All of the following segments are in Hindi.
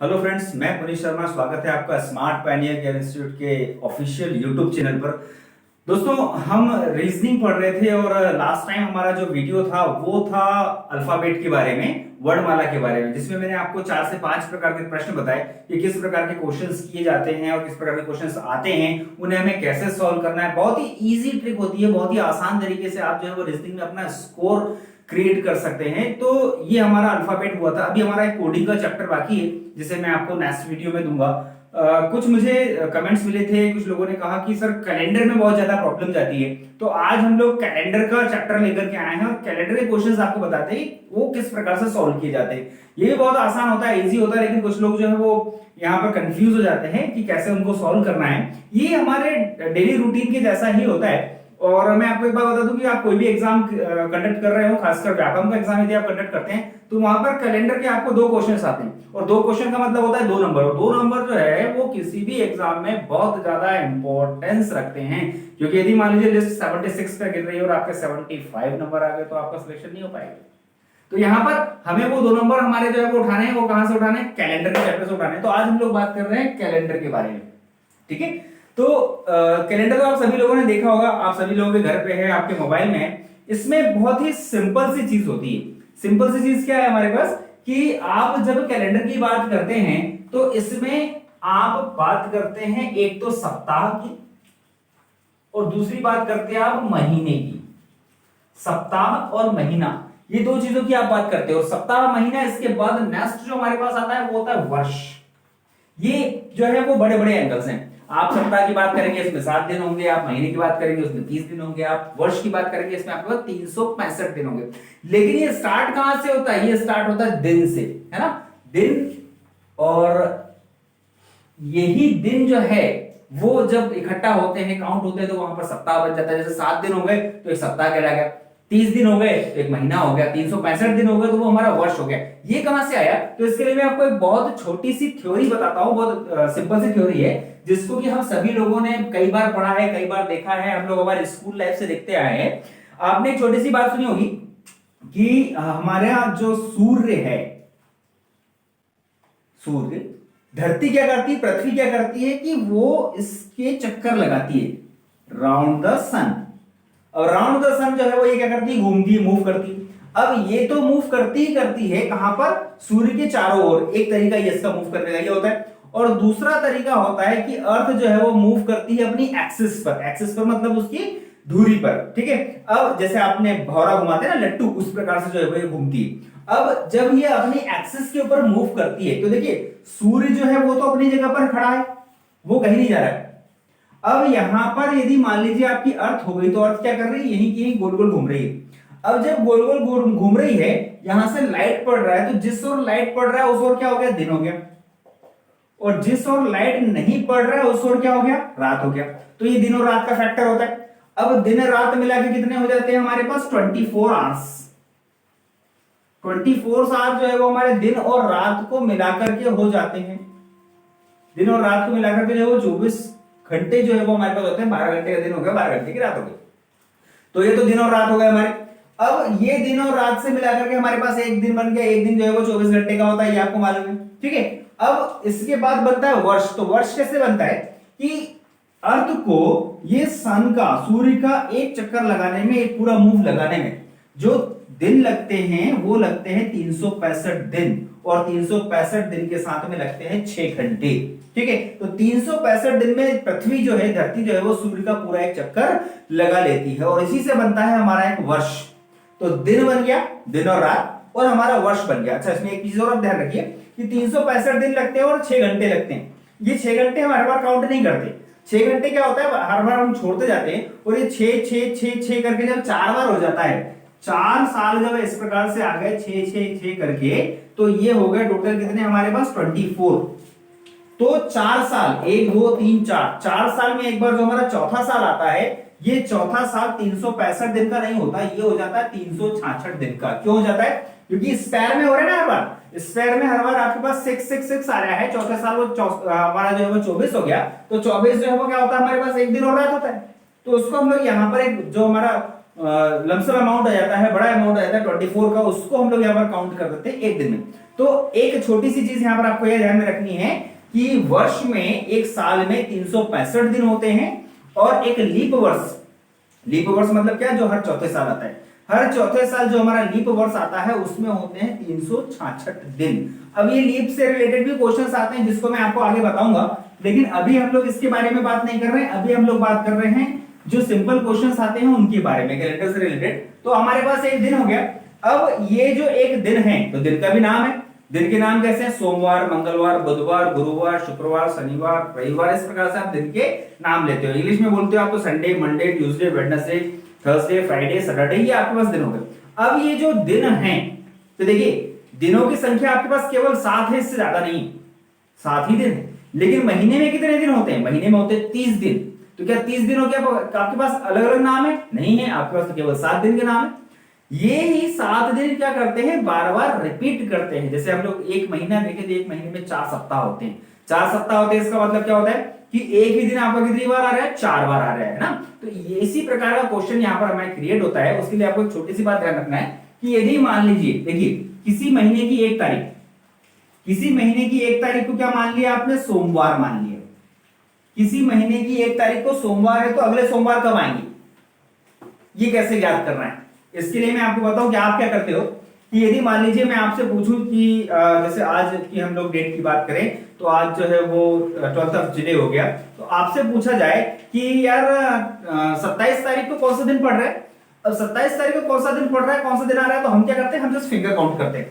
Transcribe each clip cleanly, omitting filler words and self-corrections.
हेलो फ्रेंड्स, मैं पुनीत शर्मा। स्वागत है आपका स्मार्ट पायनियर केयर इंस्टीट्यूट के ऑफिशियल यूट्यूब चैनल पर। दोस्तों, हम रीजनिंग पढ़ रहे थे और लास्ट टाइम हमारा जो वीडियो था वो था अल्फाबेट के बारे में, वर्णमाला के बारे में, जिसमें मैंने आपको 4 से 5 प्रकार के प्रश्न बताए कि किस प्रकार के क्वेश्चंस किए जाते हैं और किस प्रकार के क्वेश्चंस आते हैं, उन्हें हमें कैसे सॉल्व करना है। बहुत ही इजी ट्रिक होती है, बहुत ही आसान तरीके से आप जो है वो रीजनिंग में अपना स्कोर क्रिएट कर सकते हैं। तो ये हमारा अल्फाबेट हुआ था। अभी हमारा एक कोडिंग का चैप्टर बाकी है जिसे मैं आपको नेक्स्ट वीडियो में दूंगा। कुछ मुझे कमेंट्स मिले थे, कुछ लोगों ने कहा कि सर कैलेंडर में बहुत ज्यादा प्रॉब्लम जाती है, तो आज हम लोग कैलेंडर का चैप्टर लेकर के आए हैं और कैलेंडर के क्वेश्चंस आपको बताते हैं वो किस प्रकार से सॉल्व किए जाते हैं। ये भी बहुत आसान होता है, इजी होता है, लेकिन कुछ लोग जो है वो यहाँ पर कंफ्यूज हो जाते हैं कि कैसे उनको सॉल्व करना है। ये हमारे डेली रूटीन के जैसा ही होता है। और मैं आपको एक बात बता दूं कि आप कोई भी एग्जाम कंडक्ट कर रहे हो, खासकर व्यापम का एग्जाम यदि आप कंडक्ट करते हैं, तो वहां पर कैलेंडर के आपको 2 क्वेश्चंस आते हैं और 2 क्वेश्चन का मतलब होता है 2 नंबर। और 2 नंबर जो है वो किसी भी एग्जाम में बहुत ज्यादा इंपॉर्टेंस रखते हैं, क्योंकि यदि मान लीजिए लिस्ट 76 पे गिर रही है और आपके 75 नंबर आ गए तो आपका सिलेक्शन नहीं हो पाएगा। तो यहाँ पर हमें वो 2 नंबर हमारे जो है वो उठाने हैं। वो कहां से उठाने हैं? कैलेंडर के चैप्टर से उठाने हैं। तो आज हम लोग बात कर रहे हैं कैलेंडर के बारे में, ठीक है। तो कैलेंडर तो आप सभी लोगों ने देखा होगा, आप सभी लोगों के घर पे है, आपके मोबाइल में है। इसमें बहुत ही सिंपल सी चीज होती है। सिंपल सी चीज क्या है हमारे पास कि आप जब कैलेंडर की बात करते हैं तो इसमें आप बात करते हैं एक तो सप्ताह की और दूसरी बात करते हैं आप महीने की। सप्ताह और महीना, ये 2 चीजों की आप बात करते हो। सप्ताह महीना, इसके बाद नेक्स्ट जो हमारे पास आता है वो होता है वर्ष। ये जो है वो बड़े बड़े एंगल्स हैं। आप सप्ताह की बात करेंगे इसमें 7 दिन होंगे, आप महीने की बात करेंगे उसमें 30 दिन होंगे, आप वर्ष की बात करेंगे इसमें आपके पास 365 दिन होंगे। लेकिन ये स्टार्ट कहां से होता है? ये स्टार्ट होता है दिन से, है ना। दिन, और यही दिन जो है वो जब इकट्ठा होते हैं, काउंट होते हैं, तो वहां पर सप्ताह बन जाता है। जैसे 7 दिन हो गए तो एक सप्ताह कहला गया, 30 दिन हो गए तो एक महीना हो गया, 365 दिन हो गए तो वो हमारा वर्ष हो गया। ये कहां से आया? तो इसके लिए मैं आपको एक बहुत छोटी सी थ्योरी बताता हूं, बहुत सिंपल सी थ्योरी है, जिसको कि हम सभी लोगों ने कई बार पढ़ा है, कई बार देखा है, हम लोग हमारे स्कूल लाइफ से देखते आए हैं। आपने एक छोटी सी बात सुनी होगी कि हमारे यहां जो सूर्य है, सूर्य, धरती क्या करती है, पृथ्वी क्या करती है कि वो इसके चक्कर लगाती है राउंड द सन। और राउंड द सन जो है वो ये क्या करती है? घूमती है, मूव करती है। अब ये तो मूव करती ही करती है, कहां पर? सूर्य के चारों ओर। एक तरीका ये इसका मूव करने का ये होता है, और दूसरा तरीका होता है कि अर्थ जो है वो मूव करती है अपनी एक्सिस पर। एक्सिस पर मतलब उसकी धुरी पर, ठीक है। अब जैसे आपने भौरा घुमाते हैं ना, लट्टू, उस प्रकार से जो है वो ये घूमती है। अब जब ये अपनी एक्सिस के ऊपर मूव करती है तो देखिए सूर्य जो है वो तो अपनी जगह पर खड़ा है, वो कहीं नहीं जा रहा है। अब यहां पर यदि मान लीजिए आपकी अर्थ हो गई, तो अर्थ क्या कर रही है? यहीं की यहीं गोल गोल घूम रही है। अब जब गोल गोल घूम रही है, यहां से लाइट पड़ रहा है, तो जिस ओर लाइट पड़ रहा है उस ओर क्या हो गया? दिन हो गया। और जिस ओर लाइट नहीं पड़ रहा है उस ओर क्या हो गया? रात हो गया। तो ये दिन और रात का फैक्टर होता है। अब दिन रात मिला के कितने हो जाते हैं हमारे पास? 24 आवर्स। 24 आवर्स जो है वो हमारे दिन और रात को मिलाकर के हो जाते हैं। दिन और रात को मिलाकर के जो है वो 24 घंटे जो है वो हमारे पास होते हैं। 12 घंटे का दिन हो गया, 12 घंटे की रात हो गई। तो ये तो दिन और रात हो गए हमारे। अब ये दिन और रात से मिलाकर के हमारे पास एक दिन बन गया। एक दिन जो है वो 24 घंटे का होता है, ये आपको मालूम है, ठीक है। अब इसके बाद बनता है वर्ष। तो वर्ष कैसे बनता है कि अर्थ को ये सन का, सूर्य का एक चक्कर लगाने में, एक पूरा मूव लगाने में जो दिन लगते हैं वो लगते हैं 365 दिन, और 365 दिन के साथ में लगते हैं 6 घंटे, ठीक है। तो 365 दिन में पृथ्वी जो है, धरती जो है वो सूर्य का पूरा एक चक्कर लगा लेती है, और इसी से बनता है हमारा एक वर्ष। तो दिन बन गया, दिन और रात, और हमारा वर्ष बन गया। अच्छा, इसमें एक चीज और आप ध्यान रखिए कि 365 दिन लगते हैं और 6 घंटे लगते हैं। ये 6 घंटे हम हर बार काउंट नहीं करते। 6 घंटे क्या होता है, हर बार हम छोड़ते जाते हैं, और ये 6 6 6 6 करके जब 4 बार हो जाता है, 4 साल जब इस प्रकार से आ गए 6 6 6 करके, तो ये हो गए टोटल कितने हमारे पास? 24। तो 4 साल, 1 2 3 4, 4 साल में एक बार जो हमारा चौथा साल आता है, ये चौथा साल 365 दिन का नहीं होता, ये हो जाता है 366 दिन का। क्यों हो जाता है? क्योंकि स्पेयर में हो रहा है ना हर बार। स्पेयर में हर बार आपके पास 6 6 6 आ रहा है। चौथे साल वो हमारा जो है वो 24 हो गया। तो 24 जो है वो क्या होता है हमारे पास? एक दिन और रात होता है। तो उसको हम लोग यहाँ पर एक जो हमारा लमसम अमाउंट आ जाता है, बड़ा अमाउंट आ जाता है 24 का, उसको हम लोग यहाँ पर काउंट कर देते हैं एक दिन में। तो एक छोटी सी चीज यहाँ पर आपको यह ध्यान में रखनी है कि वर्ष में, एक साल में 365 दिन होते हैं, और एक लीप वर्ष, लीप वर्ष मतलब क्या, जो हर चौथे साल आता है, हर चौथे साल जो हमारा लीप वर्ष आता है उसमें होते हैं 366 दिन। अब ये लीप से रिलेटेड भी क्वेश्चंस आते हैं जिसको मैं आपको आगे बताऊंगा, लेकिन अभी हम लोग इसके बारे में बात नहीं कर रहे हैं। अभी हम लोग बात कर रहे हैं जो सिंपल क्वेश्चंस आते हैं उनके बारे में, कैलेंडर से रिलेटेड। तो हमारे पास एक दिन हो गया। अब ये जो एक दिन है, तो दिन का भी नाम है। दिन के नाम कैसे हैं? सोमवार, मंगलवार, बुधवार, गुरुवार, शुक्रवार, शनिवार, रविवार, इस प्रकार से आप दिन के नाम लेते हो। इंग्लिश में बोलते हो आप तो Sunday, Monday, Tuesday, Wednesday, Thursday, Friday, Saturday, ये आपके पास दिन हो गए। अब ये जो दिन हैं, तो देखिए दिनों की संख्या आपके पास केवल 7 है, इससे ज्यादा नहीं, 7 ही दिन है। लेकिन महीने में कितने दिन होते हैं? महीने में होते हैं 30 दिन। तो क्या 30 दिन हो गया आपके पास अलग अलग नाम है? नहीं है, आपके पास तो केवल 7 दिन के नाम है। ये ही 7 दिन क्या करते हैं? बार बार रिपीट करते हैं। जैसे हम लोग एक महीना देखें तो एक महीने में 4 सप्ताह होते हैं, 4 सप्ताह होते हैं। इसका मतलब क्या होता है कि एक ही दिन आपका कितनी बार आ रहा है? 4 बार आ रहा है ना। तो इसी प्रकार का क्वेश्चन यहाँ पर हमें क्रिएट होता है। उसके लिए आपको एक छोटी सी बात ध्यान रखना है कि यदि मान लीजिए, देखिए किसी महीने की 1 तारीख, किसी महीने की 1 तारीख को क्या मान लिया आपने? सोमवार मान लिया। किसी महीने की 1 तारीख को सोमवार है, तो अगले सोमवार कब आएंगे? ये कैसे याद करना है? इसके लिए मैं आपको बताऊं कि आप क्या करते हो कि यदि मान लीजिए मैं आपसे पूछूं कि जैसे आज की हम लोग डेट की बात करें, तो आज जो है वो 12 जुलाई हो गया। तो आपसे पूछा जाए कि यार 27 तारीख को कौन सा दिन पड़ रहा है? अब 27 तारीख को कौन सा दिन पड़ रहा है, कौन सा दिन आ रहा है, तो हम क्या करते हैं? हम जस्ट फिंगर काउंट करते हैं।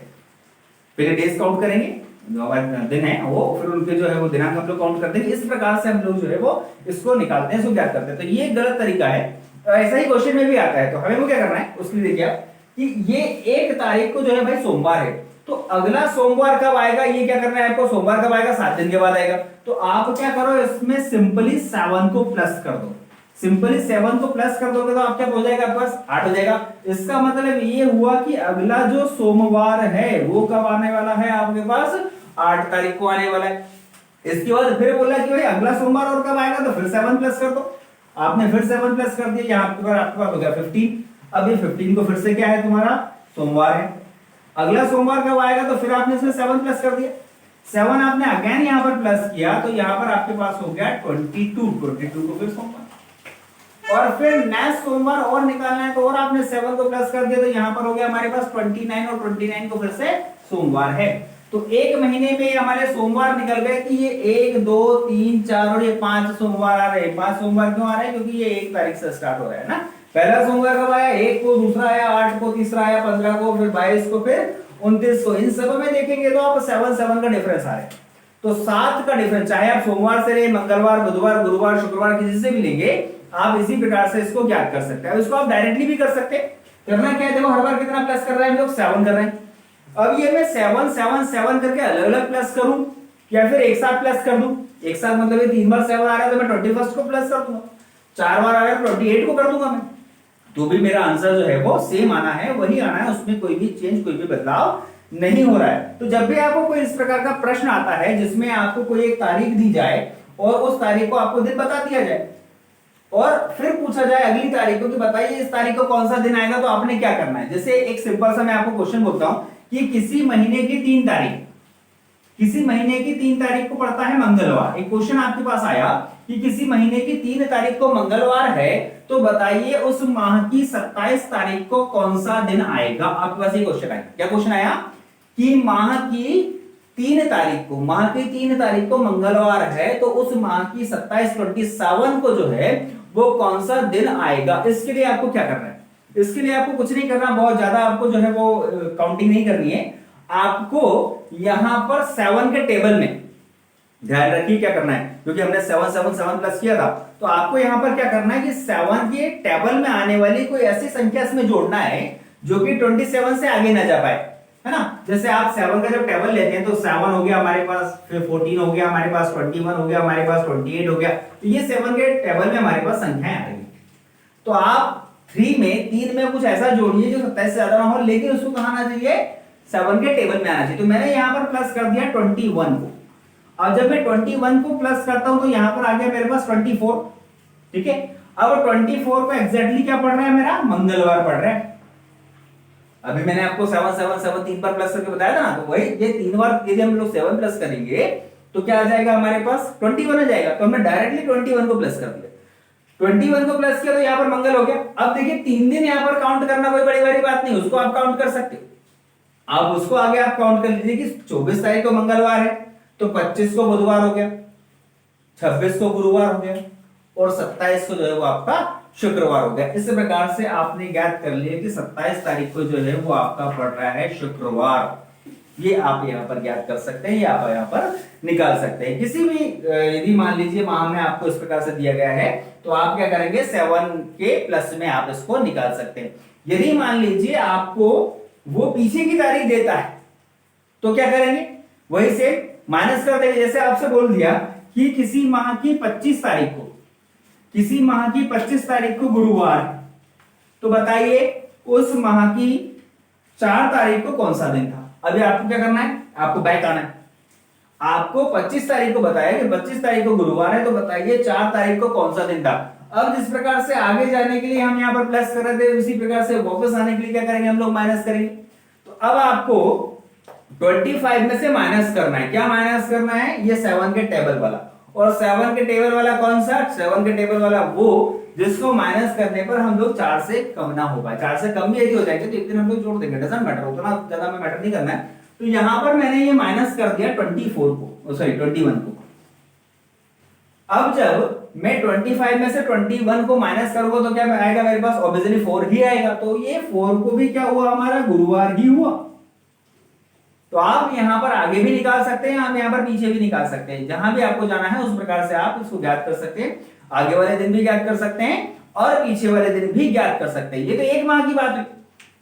पहले डेज काउंट करेंगे, जो हमारे दिन है वो, फिर उनके जो है वो दिनांक हम लोग काउंट करते हैं। इस प्रकार से हम लोग जो है वो इसको निकालते हैं, इसको ज्ञात करते हैं। तो ये गलत तरीका है, ऐसा ही क्वेश्चन में भी आता है। तो हमें वो क्या करना है, उसके लिए देखिए आप कि ये 1 तारीख को जो है भाई सोमवार है, तो अगला सोमवार कब आएगा? ये क्या करना है आपको? सोमवार कब आएगा? 7 दिन के बाद आएगा। तो आप क्या करो, इसमें सिंपली 7 को प्लस कर दो। सिंपली 7 को प्लस कर दोगे तो आप क्या हो जाएगा? आपके पास 8 हो जाएगा। इसका मतलब ये हुआ कि अगला जो सोमवार है वो कब आने वाला है? आपके पास 8 तारीख को आने वाला है। इसके बाद फिर बोला कि भाई अगला सोमवार और कब आएगा? तो फिर 7 प्लस कर दो। आपने फिर 7 प्लस कर दिया, यहाँ आपके पास हो गया 15। अब ये 15 को फिर से क्या है तुम्हारा? सोमवार है। अगला सोमवार कब आएगा? तो फिर आपने इसमें 7 प्लस कर दिया। 7 आपने अगेन यहाँ पर प्लस किया, तो यहाँ पर आपके पास हो गया 22। 22 को फिर सोमवार, और फिर नेक्स्ट सोमवार और निकालना है, तो और आपने 7 को प्लस कर दिया, तो यहाँ पर हो गया हमारे पास 29, और 29 को फिर से सोमवार है। तो एक महीने में हमारे सोमवार निकल गए कि ये 1, 2, 3, 4 और ये 5 सोमवार आ रहे हैं। 5 सोमवार क्यों आ रहे हैं? क्योंकि ये 1 तारीख से स्टार्ट हो रहा है ना। पहला सोमवार कब आया? 1 को, दूसरा आया 8 को, तीसरा आया 15 को, फिर 22 को, फिर 29 को। इन सब में देखेंगे तो आप 7 का डिफरेंस आ रहा है। तो 7 का डिफरेंस, चाहे आप सोमवार से ले, मंगलवार, बुधवार, गुरुवार, शुक्रवार, किसी से भी लेंगे, आप इसी प्रकार से इसको ज्ञात कर सकते हैं। इसको आप डायरेक्टली भी कर सकते हैं। करना क्या है, देखो हर बार कितना प्लस कर रहे हैं हम लोग? 7 कर रहे हैं। अब ये मैं 7 7 7 करके अलग अलग प्लस करूं या फिर एक साथ प्लस कर दूं? एक साथ मतलब ये 3 बार 7 आ रहा है तो मैं 21 को प्लस कर दूंगा, 4 बार आ रहा है तो 28 को कर दूंगा मैं, तो भी मेरा आंसर जो है वो सेम आना है, वही आना है, उसमें कोई भी चेंज, कोई भी बदलाव नहीं हो रहा है। तो जब भी आपको कोई इस प्रकार का प्रश्न आता है जिसमें आपको कोई एक तारीख दी जाए और उस तारीख को आपको दिन बता दिया जाए और फिर पूछा जाए अगली तारीख को कि बताइए इस तारीख को कौन सा दिन आएगा, तो आपने क्या करना है। जैसे एक सिंपल सा मैं आपको क्वेश्चन बोलता हूं कि किसी महीने की 3 तारीख, किसी महीने की 3 तारीख को पड़ता है मंगलवार। एक क्वेश्चन आपके पास आया कि किसी महीने की 3 तारीख को मंगलवार है, तो बताइए उस माह की 27 तारीख को कौन सा दिन आएगा। आपके पास ये क्वेश्चन आया। क्या क्वेश्चन आया कि माह की 3 तारीख को, माह की 3 तारीख को मंगलवार है, तो उस माह की 27 को जो है वो कौन सा दिन आएगा। इसके लिए आपको क्या करना है, इसके लिए आपको कुछ नहीं करना, बहुत ज्यादा आपको जो है वो काउंटिंग नहीं करनी है। आपको यहां पर 7 के टेबल में ध्यान रखिए क्या करना है, क्योंकि हमने 7 7 7 प्लस किया था, तो आपको यहां पर क्या करना है कि 7 के टेबल में आने वाली कोई ऐसी संख्या इसमें जोड़ना है जो कि 27 से आगे ना जा पाए, है ना। जैसे आप 7 का जब टेबल लेते हैं तो 7 हो गया हमारे पास, फिर 14 हो गया हमारे पास, 21 हो गया हमारे पास, 28 हो गया, तो ये 7 के टेबल में हमारे पास संख्याएं आ रही है। तो आप 3 में कुछ ऐसा जोड़िए जो 27 से ज्यादा ना हो, लेकिन उसको कहां आना चाहिए, 7 के टेबल में आना चाहिए। तो मैंने यहां पर प्लस कर दिया 21 को। अब जब मैं 21 को प्लस करता हूं तो यहां पर आ गया मेरे पास 24, ठीक है। अब 24 को एग्जैक्टली क्या पढ़ रहा है, मेरा मंगलवार पढ़ रहा है। अभी मैंने आपको 7 7 7 3 बार प्लस करके बताया था ना, तो वही ये 3 बार यदि हम लोग 7 प्लस करेंगे तो क्या आ जाएगा हमारे पास 21 आ जाएगा। तो हमने डायरेक्टली 21 को प्लस कर दिया, 21 को प्लस किया तो यहाँ पर मंगल हो गया। अब देखिए 3 दिन यहाँ पर काउंट करना कोई बड़ी बड़ी बात नहीं, उसको आप काउंट कर सकते हो। अब उसको आगे आप काउंट कर लीजिए कि 24 तारीख को मंगलवार है तो 25 को बुधवार हो गया, 26 को गुरुवार हो गया और 27 को जो है वो आपका शुक्रवार हो गया। इस प्रकार से आपने ज्ञात कर लिया कि 27 तारीख को जो है वो आपका पड़ रहा है शुक्रवार। ये आप यहाँ पर ज्ञात कर सकते हैं, ये आप यहाँ पर निकाल सकते हैं। किसी भी यदि मान लीजिए माह में आपको इस प्रकार से दिया गया है तो आप क्या करेंगे 7 के प्लस में आप इसको निकाल सकते हैं। यदि मान लीजिए आपको वो पीछे की तारीख देता है तो क्या करेंगे, वही से माइनस कर देंगे। जैसे आपसे बोल दिया कि किसी माह की 25 तारीख को, किसी माह की 25 तारीख को गुरुवार, तो बताइए उस माह की 4 तारीख को कौन सा दिन था। अभी आपको क्या करना है, आपको बैक आना है। आपको 25 तारीख को बताया कि 25 तारीख को गुरुवार है, तो बताइए 4 तारीख को कौन सा दिन था। अब जिस प्रकार से आगे जाने के लिए हम यहाँ पर प्लस कर रहे थे, उसी प्रकार से वापस आने के लिए क्या करेंगे, हम लोग माइनस करेंगे। तो अब आपको 25 में से माइनस करना है। क्या माइनस करना है, ये 7 के टेबल वाला। और 7 के टेबल वाला कौन सा, 7 के टेबल वाला वो जिसको माइनस करने पर हम लोग 4 से कम ना हो पाए। 4 से कम भी यदि हो जाएंगे तो एक दिन हम लोग जोड़ देंगे, डजंट मैटर, उतना ज्यादा में मैटर नहीं करना है। तो यहां पर मैंने ये माइनस कर दिया 24 को, सॉरी 21 को। अब जब मैं 25 में से 21 को माइनस करूंगा तो क्या आएगा मेरे पास, ऑब्वियसली 4 ही आएगा। तो ये 4 को भी क्या हुआ, हमारा गुरुवार ही हुआ। तो आप यहां पर आगे भी निकाल सकते हैं, आप यहां पर पीछे भी निकाल सकते हैं। जहां भी आपको जाना है उस प्रकार से आप इसको ज्ञात कर सकते हैं। आगे वाले दिन भी ज्ञात कर सकते हैं और पीछे वाले दिन भी ज्ञात कर सकते हैं। ये तो एक माह की बात है।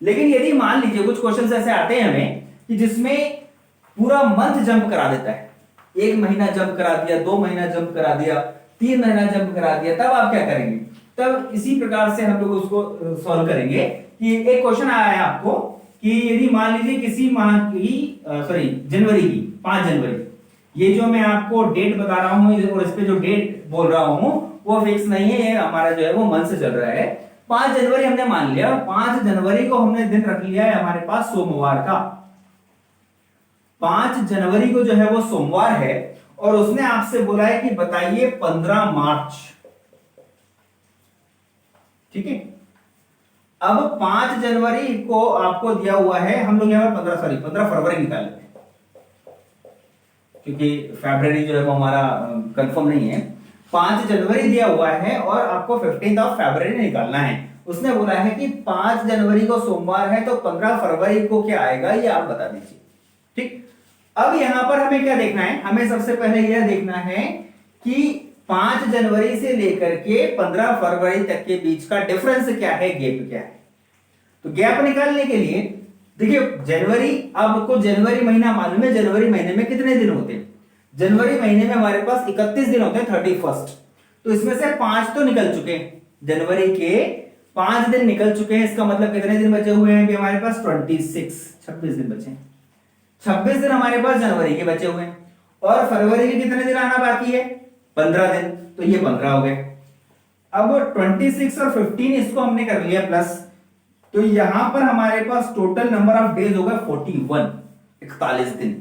लेकिन यदि मान लीजिए कुछ क्वेश्चंस ऐसे आते हैं हमें कि जिसमें पूरा मंथ जंप करा देता है, 1 महीना जंप करा दिया, 2 महीना जंप करा दिया, 3 महीना जंप करा दिया, तब आप क्या करेंगे, तब इसी प्रकार से हम लोग उसको सॉल्व करेंगे। कि एक क्वेश्चन आया है आपको कि यदि मान लीजिए किसी माह की सॉरी जनवरी की 5 जनवरी, ये जो मैं आपको डेट बता रहा हूं और इस पे जो डेट बोल रहा हूं वो फिक्स नहीं है, ये हमारा जो है वो मंथ से चल रहा है। 5 जनवरी हमने मान लिया और 5 जनवरी को हमने दिन रख लिया है हमारे पास सोमवार का। 5 जनवरी को जो है वो सोमवार है और उसने आपसे बोला है कि बताइए 15 मार्च, ठीक है। अब 5 जनवरी को आपको दिया हुआ है, हम लोग यहां पर 15 फरवरी निकाल लेते हैं क्योंकि फरवरी जो है वो हमारा कंफर्म नहीं है। 5 जनवरी दिया हुआ है और आपको 15 फरवरी निकालना है। उसने बोला है कि 5 जनवरी को सोमवार है तो 15 फरवरी को क्या आएगा ये आप बता दीजिए, ठीक। अब यहां पर हमें क्या देखना है, हमें सबसे पहले यह देखना है कि 5 जनवरी से लेकर के 15 फरवरी तक के बीच का डिफरेंस क्या है, गैप क्या है। तो गैप निकालने के लिए देखिए जनवरी, आपको जनवरी महीना मालूम है, जनवरी महीने में कितने दिन होते हैं, जनवरी महीने में हमारे पास 31 दिन होते हैं, 31। तो इसमें से 5 तो निकल चुके हैं, जनवरी के 5 दिन निकल चुके हैं। इसका मतलब कितने दिन बचे हुए हैं अभी हमारे पास, 26 दिन बचे हैं। 26 दिन हमारे पास जनवरी के बचे हुए हैं और फरवरी के कितने दिन आना बाकी है, 15 दिन, तो ये 15 हो गए। अब 26 और 15 इसको हमने कर लिया प्लस, तो यहां पर हमारे पास टोटल नंबर ऑफ डेज होगा 41, 41 दिन,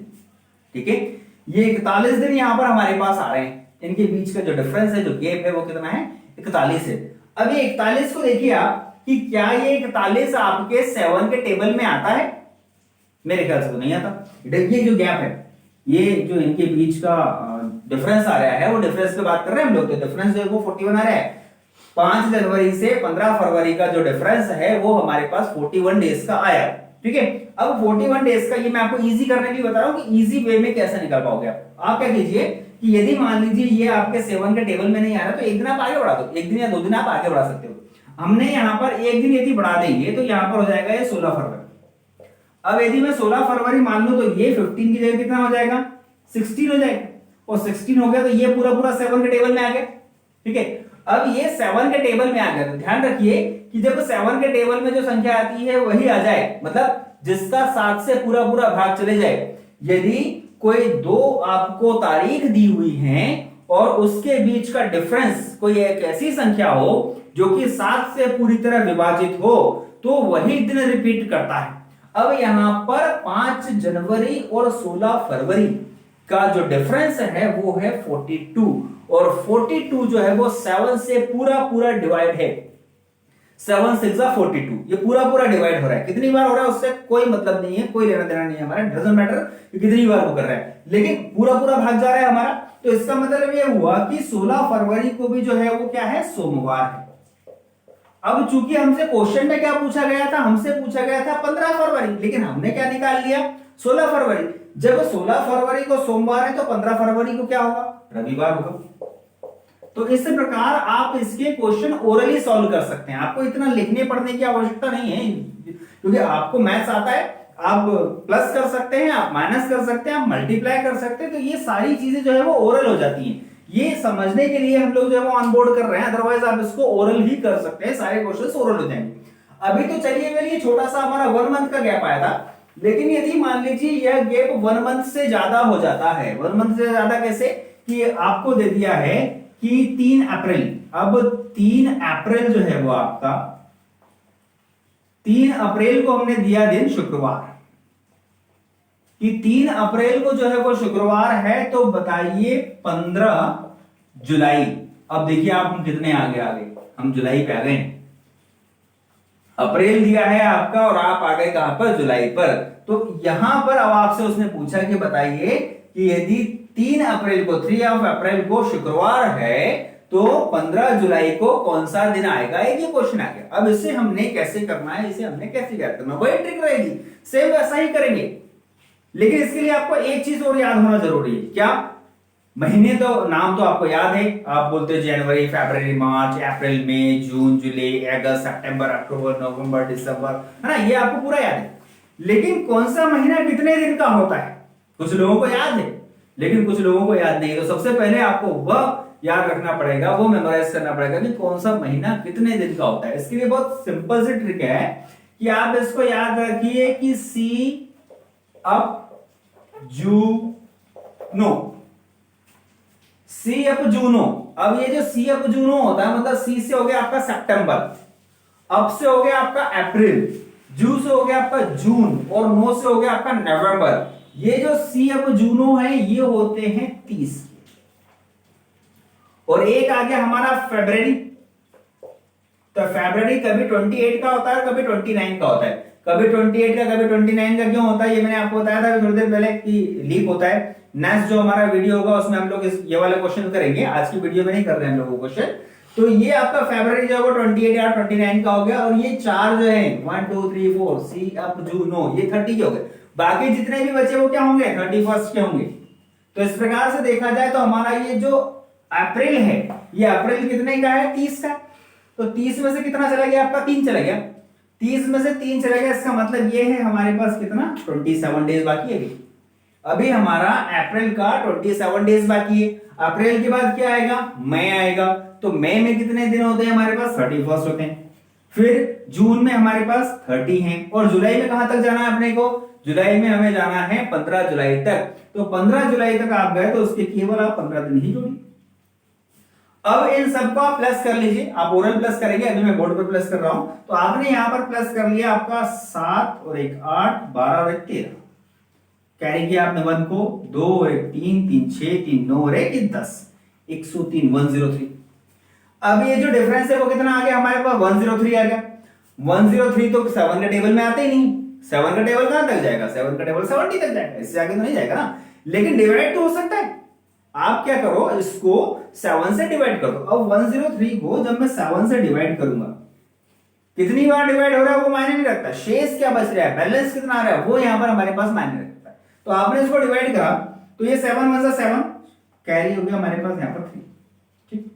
ठीक है। ये 41 दिन यहां पर हमारे पास आ रहे हैं, इनके बीच का जो डिफरेंस है, जो गैप है वो कितना है, 41 है। अब ये 41 को देखिए आप कि क्या ये 41 आपके 7 के टेबल में आता है, मेरे ख्याल से तो नहीं आता। ये जो गैप है, ये जो इनके बीच का डिफरेंस आ रहा है, वो डिफरेंस पे बात कर रहे हैं हम लोग, तो डिफरेंस जो है वो 41 आ रहा है। 5 जनवरी से 15 फरवरी का जो डिफरेंस है वो हमारे पास 41 डेज का आया, ठीक है। अब 41 डेज का ये मैं आपको इजी करने के लिए बता रहा हूं कि इजी वे में कैसे निकाल पाओगे आप क्या कीजिए कि यदि मान लीजिए ये आपके 7 के टेबल में नहीं आ रहा तो एक दिन आप आगे बढ़ा दो, एक दिन या 2 दिन आप आगे बढ़ा सकते हो। हमने यहां पर एक दिन यदि बढ़ा देंगे तो यहां पर हो जाएगा ये 16 फरवरी। अब यदि मैं 16 फरवरी मान लूं तो ये 15 की जगह कितना हो जाएगा, 16 हो जाएगा, और 16 हो गया तो ये पूरा पूरा 7 के टेबल में आ गया, ठीक है। अब ये 7 के टेबल में आ गया तो ध्यान रखिए कि जब 7 के टेबल में जो संख्या आती है वही आ जाए, मतलब जिसका 7 से पूरा पूरा भाग चले जाए। यदि कोई 2 आपको तारीख दी हुई है और उसके बीच का डिफरेंस कोई एक ऐसी संख्या हो जो कि 7 से पूरी तरह विभाजित हो तो वही दिन रिपीट करता है। अब यहां पर 5 जनवरी और 16 फरवरी का जो डिफरेंस है वो है 42, और 42 जो है वो 7 से पूरा पूरा डिवाइड है। 7 6 42, ये पूरा पूरा डिवाइड हो रहा है। कितनी बार हो रहा है उससे कोई मतलब नहीं है, कोई लेना देना नहीं है हमारा, डजंट मैटर कि कितनी बार वो कर रहा है, लेकिन पूरा पूरा भाग जा रहा है हमारा। तो इसका मतलब ये हुआ कि 16 फरवरी को भी जो है वो क्या है, सोमवार है। अब चूंकि हमसे क्वेश्चन में क्या पूछा गया था, हमसे पूछा गया था 15 फरवरी, लेकिन हमने क्या निकाल लिया, 16 फरवरी। जब 16 फरवरी को सोमवार है तो 15 फरवरी को क्या होगा, रविवार होगा। तो इस प्रकार आप इसके क्वेश्चन ओरली सॉल्व कर सकते हैं, आपको इतना लिखने पढ़ने की आवश्यकता नहीं है, क्योंकि आपको मैथ्स आता है। आप प्लस कर सकते हैं, आप माइनस कर सकते हैं, आप मल्टीप्लाई कर सकते हैं, तो ये सारी चीजें जो है वो ओरल हो जाती हैं। ये समझने के लिए हम लोग जो है वो ऑनबोर्ड कर रहे हैं, अदरवाइज आप इसको ओरल ही कर सकते हैं, सारे क्वेश्चंस ओरल हो जाएंगे। अभी तो चलिए छोटा सा हमारा 1 मंथ का गैप आया था, लेकिन यदि मान लीजिए यह गैप 1 मंथ से ज्यादा हो जाता है, 1 मंथ से ज्यादा कैसे, कि आपको दे दिया है कि 3 अप्रैल, अब 3 अप्रैल जो है वो आपका 3 अप्रैल को हमने दिया दिन शुक्रवार, कि 3 अप्रैल को जो है वो शुक्रवार है, तो बताइए 15 जुलाई। अब देखिए आप हम कितने आगे आ गए, हम जुलाई पे आ गए। अप्रैल दिया है आपका और आप आ गए कहां पर, जुलाई पर। तो यहां पर अब आपसे उसने पूछा कि बताइए कि यदि 3 अप्रैल को 3 अप्रैल को शुक्रवार है तो 15 जुलाई को कौन सा दिन आएगा, एक ये क्वेश्चन आ गया। अब इसे हमने कैसे करना है, इसे हमने कैसे याद करना, वही ट्रिक रहेगी, सेम वैसा ही करेंगे। लेकिन इसके लिए आपको एक चीज और याद होना जरूरी है, क्या, महीने तो नाम तो आपको याद है, आप बोलते हैं जनवरी, फरवरी, मार्च, अप्रैल, मई, जून, जुलाई, अगस्त, सितंबर, अक्टूबर, नवंबर, दिसंबर, है ना, ये आपको पूरा याद है। लेकिन कौन सा महीना कितने दिन का होता है, कुछ लोगों को याद है लेकिन कुछ लोगों को याद नहीं है। तो सबसे पहले आपको वह याद रखना पड़ेगा, वो मेमोराइज करना पड़ेगा कि कौन सा महीना कितने दिन का होता है। इसके लिए बहुत सिंपल सी ट्रिक है कि आप इसको याद रखिए कि सी अप जूनो, सी अप जूनो। अब ये जो सी अप जूनो होता है, मतलब सी से हो गया आपका सितंबर, अप से हो गया आपका अप्रैल, जू से हो गया आपका जून, और नो से हो गया आपका नवंबर। ये जो सी अप जूनो है ये होते हैं 30, और एक आ गया हमारा फरवरी। तो फरवरी कभी 28 का होता है, कभी 29 का होता है। कभी 28 का, कभी 29 का क्यों होता है, ये मैंने आपको बताया था थोड़ी देर पहले कि लीक होता है। नेक्स्ट जो हमारा वीडियो होगा उसमें हम लोग ये वाला क्वेश्चन करेंगे, आज की वीडियो में नहीं कर रहे हैं हम लोग क्वेश्चन। तो ये आपका फरवरी जो है वो 28 या 29 का हो गया, और ये 4 जो है 1 2 3 4 सी अप जू नो, ये 30 के हो गए। बाकी जितने भी बचे वो क्या होंगे, 31 के होंगे। तो इस प्रकार से देखा जाए तो हमारा ये जो अप्रैल है, ये अप्रैल कितने का है, 30 का। तो 30 में से कितना चला गया आपका, 3 चला गया। 30 में से 3 चला गया, इसका मतलब ये है हमारे पास कितना, 27 डेज बाकी है। अभी हमारा अप्रैल का 27 डेज बाकी है। अप्रैल के बाद क्या आएगा, मई आएगा। तो मई में कितने दिन होते हैं हमारे पास, 31 होते हैं। फिर जून में हमारे पास 30 हैं, और जुलाई में कहां तक जाना है अपने को, जुलाई में हमें जाना है 15 जुलाई तक। तो 15 जुलाई तक आप गए तो उसके केवल आप 15 दिन ही जोड़िए। अब इन सबको आप प्लस कर लीजिए, आप ओरल प्लस करेंगे, अभी मैं बोर्ड पर प्लस कर रहा हूं। तो आपने यहां पर प्लस कर लिया आपका 7 और 1 8, 12 और 1 13, कैरी किया आपने 1 को, 2 और 1 3, 3 6, 3 9 और 1 10, 103, 103। अब ये जो डिफरेंस है वो कितना आ गया हमारे पास, 103 आ गया। 103 तो 7 के टेबल में आते ही नहीं, 7 का टेबल कहां तक जाएगा, 7 का टेबल 70 तक जाएगा, इससे आगे तो नहीं जाएगा ना। लेकिन डिवाइड तो हो सकता है, आप क्या करो, इसको 7 से डिवाइड करो। अब 103 को जब मैं 7 से डिवाइड करूंगा, कितनी बार डिवाइड हो रहा है वो मायने नहीं रखता, शेष क्या बच रहा है, बैलेंस कितना आ रहा है, वो यहां पर हमारे पास मायने रखता है। तो आपने इसको डिवाइड करा तो ये 7 1 7 कैरी हो गया हमारे पास यहां पर 3, ठीक।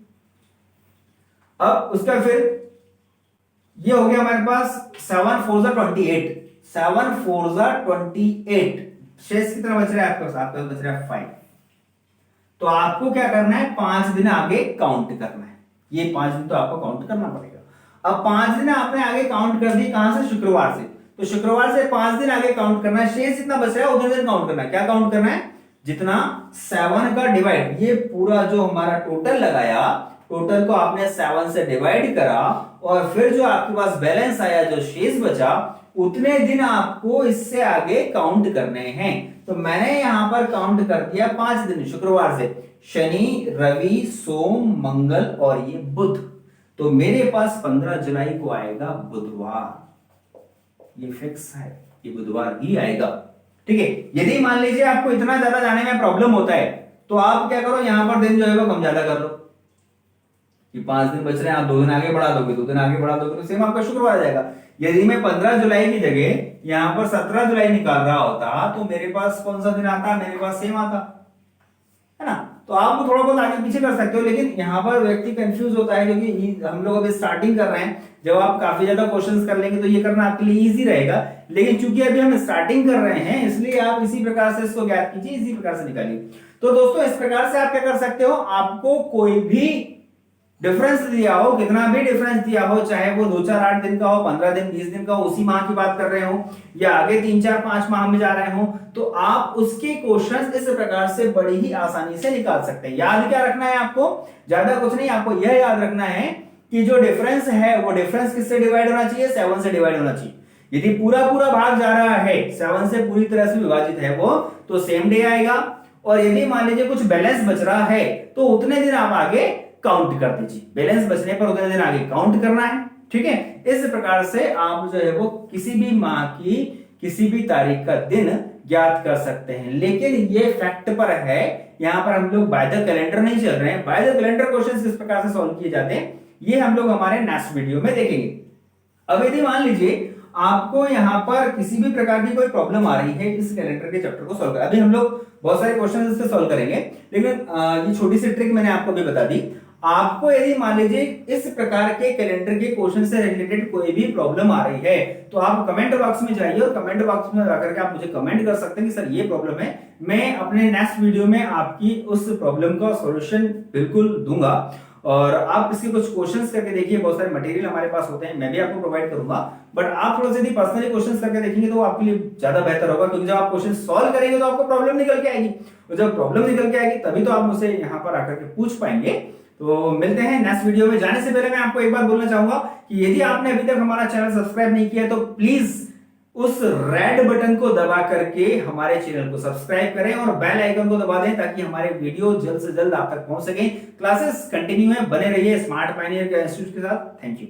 अब उसका फिर ये हो गया हमारे पास 7 4 28, 7 4 28, शेष कितना बच रहा है आपके पास, आपके पास बच रहा है 5। तो आपको क्या करना है, 5 दिन आगे काउंट करना है, ये 5 दिन तो आपको काउंट करना पड़ेगा। अब 5 दिन आपने आगे काउंट कर दी, कहां से, शुक्रवार से। तो शुक्रवार से 5 दिन आगे काउंट करना है, शेष जितना बच रहा है उतने दिन काउंट करना है। क्या काउंट करना है, जितना 7 का डिवाइड, ये पूरा जो हमारा टोटल लगाया टोटल को आपने 7 से डिवाइड करा और फिर जो आपके पास बैलेंस आया, जो शेष बचा, उतने दिन आपको इससे आगे काउंट करने हैं। तो मैंने यहां पर काउंट कर दिया 5 दिन शुक्रवार से, शनि, रवि, सोम, मंगल और ये बुध। तो मेरे पास 15 जुलाई को आएगा बुधवार, ये फिक्स है, ये बुधवार ही आएगा। ठीक है। यदि मान लीजिए आपको इतना ज्यादा जाने में प्रॉब्लम होता है तो आप क्या करो, यहां पर दिन जो है वो कम ज्यादा कर लो कि 5 दिन बच रहे हैं, आप 2 दिन आगे बढ़ा दोगे, 2 दिन आगे बढ़ा दोगे तो सेम आपका शुक्रवार आ जाएगा। यदि मैं 15 जुलाई की जगह यहां पर 17 जुलाई निकाल रहा होता तो मेरे पास कौन सा दिन आता, मेरे पास सेम आता है ना। तो आप थोड़ा बहुत आगे पीछे कर सकते हो, लेकिन यहाँ पर व्यक्ति कंफ्यूज होता है क्योंकि हम लोग अभी स्टार्टिंग कर रहे हैं। जब आप काफी ज्यादा क्वेश्चंस कर लेंगे तो ये करना आपके लिए इजी रहेगा, लेकिन चूंकि अभी हम स्टार्टिंग कर रहे हैं इसलिए आप इसी प्रकार से इसको ज्ञात कीजिए, इसी प्रकार से निकालिए। तो दोस्तों इस प्रकार से आप क्या कर सकते हो, आपको कोई भी डिफरेंस दिया हो, कितना भी डिफरेंस दिया हो, चाहे वो 2, 4, 8 दिन का हो, 15 दिन, 20 दिन का हो, उसी माह की बात कर रहे हो या आगे 3, 4, 5 माह में जा रहे हो, तो आप उसके क्वेश्चंस इस प्रकार से बड़ी ही आसानी से निकाल सकते हैं। याद क्या रखना है आपको, ज्यादा कुछ नहीं, आपको यह याद रखना है कि जो डिफरेंस है वो डिफरेंस किससे डिवाइड होना चाहिए, 7 से डिवाइड होना चाहिए। यदि पूरा पूरा भाग जा रहा है 7 से पूरी तरह से विभाजित है वो, तो सेम डे आएगा। और यदि मान लीजिए कुछ बैलेंस बच रहा है तो उतने दिन आप आगे काउंट कर दीजिए, बैलेंस बचने पर उतने दिन आगे काउंट करना है। ठीक है। इस प्रकार से आप जो है वो किसी भी माह की किसी भी तारीख का दिन ज्ञात कर सकते हैं। लेकिन ये फैक्ट पर है, यहां पर हम लोग बाय द कैलेंडर नहीं चल रहे हैं। बाय द कैलेंडर क्वेश्चंस किस प्रकार से सॉल्व किए जाते हैं ये हम लोग हमारे नेक्स्ट वीडियो में देखेंगे। अब यदि मान लीजिए आपको यहां पर किसी भी प्रकार की कोई प्रॉब्लम आ रही है इस कैलेंडर के चैप्टर को सॉल्व कर, अभी हम लोग बहुत सारे क्वेश्चन इससे सॉल्व करेंगे, लेकिन ये छोटी सी ट्रिक मैंने आपको भी बता दी। आपको यदि मान लीजिए इस प्रकार के कैलेंडर के क्वेश्चन से रिलेटेड कोई भी प्रॉब्लम आ रही है तो आप कमेंट बॉक्स में जाइए और कमेंट बॉक्स में जाकर के आप मुझे कमेंट कर सकते हैं कि सर ये प्रॉब्लम है। मैं अपने नेक्स्ट वीडियो में आपकी उस प्रॉब्लम का सॉल्यूशन बिल्कुल दूंगा और आप इसके कुछ क्वेश्चंस करके देखिए। बहुत सारे मटेरियल हमारे पास होते हैं, मैं भी आपको प्रोवाइड करूंगा, बट आप थोड़ा सा यदि पर्सनली क्वेश्चंस करके देखेंगे तो आपके लिए ज्यादा बेहतर होगा, क्योंकि जब आप क्वेश्चन सॉल्व करेंगे तो आपको प्रॉब्लम निकल के आएगी, और जब प्रॉब्लम निकल के आएगी तभी तो आप मुझसे यहाँ पर आकर के पूछ पाएंगे। तो मिलते हैं नेक्स्ट वीडियो में। जाने से पहले मैं आपको एक बात बोलना चाहूंगा कि यदि आपने अभी तक हमारा चैनल सब्सक्राइब नहीं किया तो प्लीज उस रेड बटन को दबा करके हमारे चैनल को सब्सक्राइब करें और बेल आइकन को दबा दें ताकि हमारे वीडियो जल्द से जल्द आप तक पहुंच सके। क्लासेस कंटिन्यू है, बने रहिए स्मार्ट पायनियर इंस्टीट्यूट के साथ। Thank you.